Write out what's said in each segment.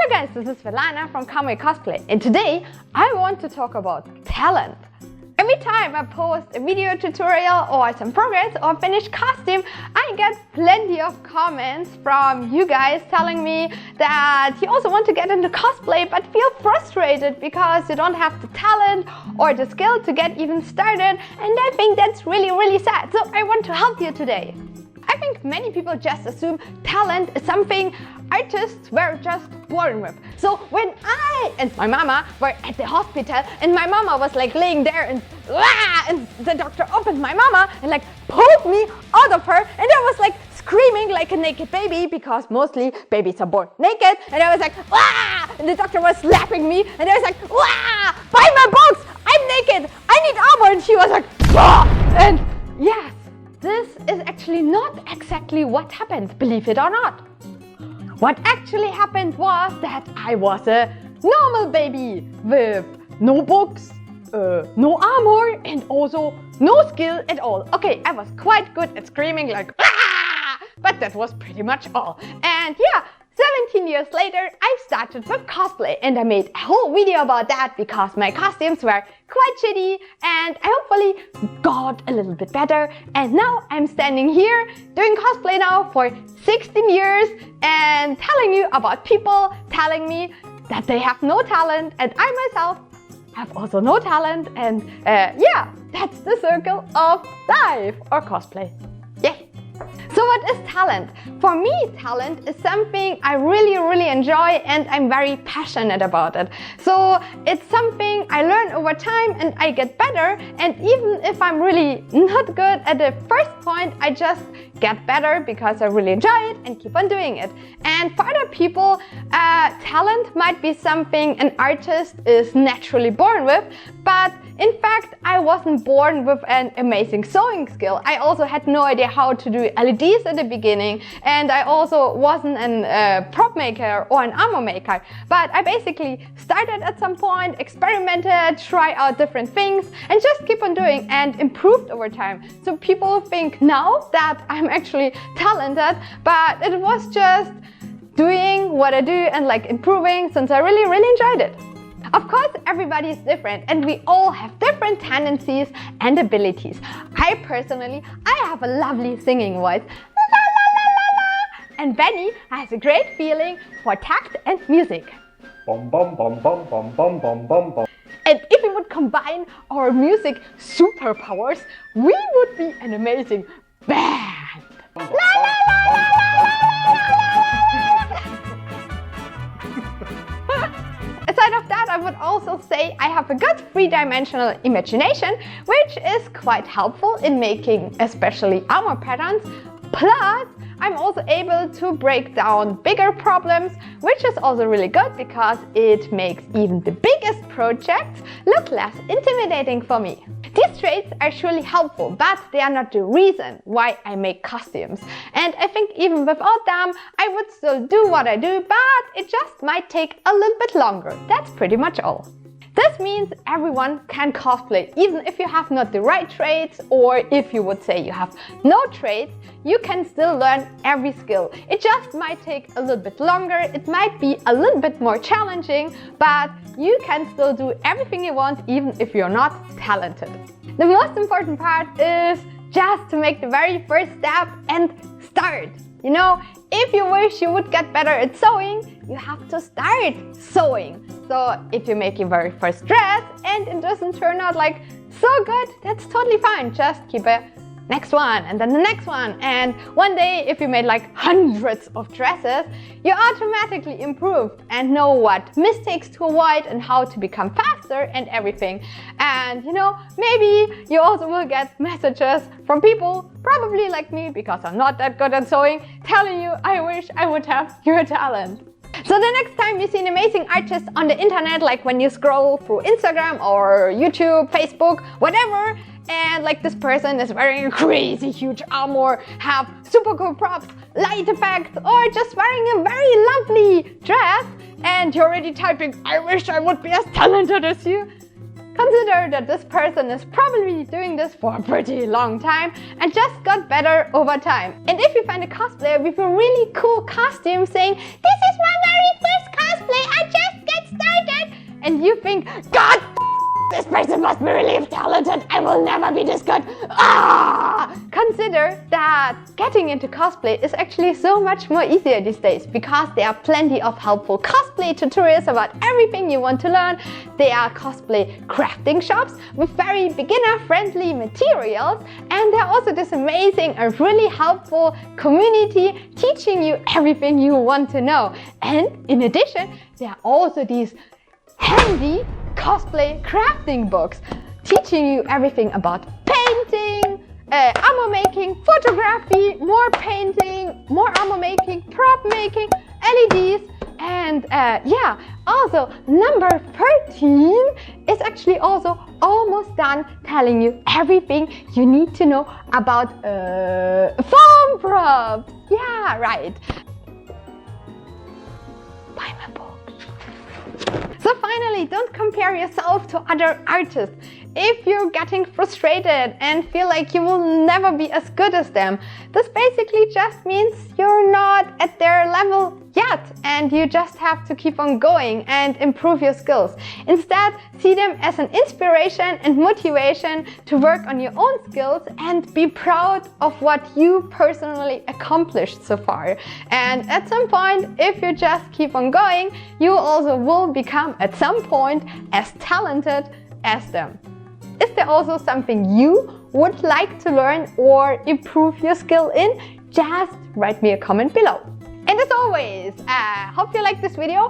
Hello guys, this is Svetlana from Cosplay, and today I want to talk about talent. Every time I post a video tutorial or some progress or finished costume, I get plenty of comments from you guys telling me that you also want to get into cosplay but feel frustrated because you don't have the talent or the skill to get even started, and I think that's really sad. So I want to help you today. I think many people just assume talent is something artists were just born with. So when I and my mama were at the hospital and my mama was like laying there and the doctor opened my mama and like pulled me out of her, and I was like screaming like a naked baby because mostly babies are born naked, and I was like and the doctor was slapping me and I was like buy my box, I'm naked, I need armor, and she was like and yes, this is actually not exactly what happened, believe it or not. What actually happened was that I was a normal baby with no books, no armor, and also no skill at all. Okay, I was quite good at screaming like but that was pretty much all. And yeah, 17 years later, I started with cosplay, and I made a whole video about that because my costumes were quite shitty and I hopefully got a little bit better. And now I'm standing here doing cosplay now for 16 years and telling you about people telling me that they have no talent, and I myself have also no talent, and yeah, that's the circle of life or cosplay. Yay! So what is talent? For me, talent is something I really enjoy and I'm very passionate about it. So it's something I learn over time and I get better, and even if I'm really not good at the first point, I just get better because I really enjoy it and keep on doing it. And for other people, talent might be something an artist is naturally born with, but in fact, I wasn't born with an amazing sewing skill. I also had no idea how to do LEDs at the beginning, and I also wasn't a prop maker or an armor maker. But I basically started at some point, experimented, tried out different things, and just keep on doing and improved over time. So people think now that I'm actually talented, but it was just doing what I do and like improving since I really enjoyed it. Of course, everybody is different and we all have different tendencies and abilities. I personally have a lovely singing voice, and Benny has a great feeling for tact and music. Bum bum bum bum bum bum bum bum bum. And if we would combine our music superpowers, we would be an amazing band. Aside of that, I would also say I have a good three-dimensional imagination, which is quite helpful in making especially armor patterns. Plus, I'm also able to break down bigger problems, which is also really good because it makes even the biggest projects look less intimidating for me. These traits are surely helpful, but they are not the reason why I make costumes. And I think even without them, I would still do what I do, but it just might take a little bit longer. That's pretty much all. This means everyone can cosplay, even if you have not the right traits, or if you would say you have no traits, you can still learn every skill. It just might take a little bit longer, it might be a little bit more challenging, but you can still do everything you want, even if you're not talented. The most important part is just to make the very first step and start. You know, if you wish you would get better at sewing, you have to start sewing. So if you make your very first dress and it doesn't turn out like so good, that's totally fine. Just keep a next one and then the next one. And one day, if you made like hundreds of dresses, you automatically improved and know what mistakes to avoid and how to become faster and everything. And you know, maybe you also will get messages from people, probably like me, because I'm not that good at sewing, telling you, I wish I would have your talent. So the next time you see an amazing artist on the internet, like when you scroll through Instagram or YouTube, Facebook, whatever, and like this person is wearing a crazy huge armor, have super cool props, light effects, or just wearing a very lovely dress, and you're already typing, I wish I would be as talented as you, consider that this person is probably doing this for a pretty long time and just got better over time. And if you find a cosplayer with a really cool costume saying, this is my very first cosplay think, God, this person must be really talented, I will never be this good. Consider that getting into cosplay is actually so much more easier these days because there are plenty of helpful cosplay tutorials about everything you want to learn. There are cosplay crafting shops with very beginner-friendly materials, and there are also this amazing and really helpful community teaching you everything you want to know. And in addition, there are also these handy cosplay crafting books teaching you everything about painting, armor making, photography, more painting, more armor making, prop making, LEDs, and yeah, also number 13 is actually also almost done telling you everything you need to know about foam props. Yeah, right. Buy my book. So finally, don't compare yourself to other artists. If you're getting frustrated and feel like you will never be as good as them, this basically just means you're not at their level yet and you just have to keep on going and improve your skills. Instead, see them as an inspiration and motivation to work on your own skills and be proud of what you personally accomplished so far. And at some point, if you just keep on going, you also will become at some point as talented as them. Is there also something you would like to learn or improve your skill in? Just write me a comment below. And as always, hope you like this video,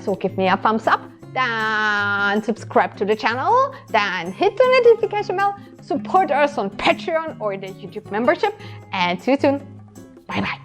so give me a thumbs up, then subscribe to the channel, then hit the notification bell, support us on Patreon or the YouTube membership, and see you soon. Bye bye.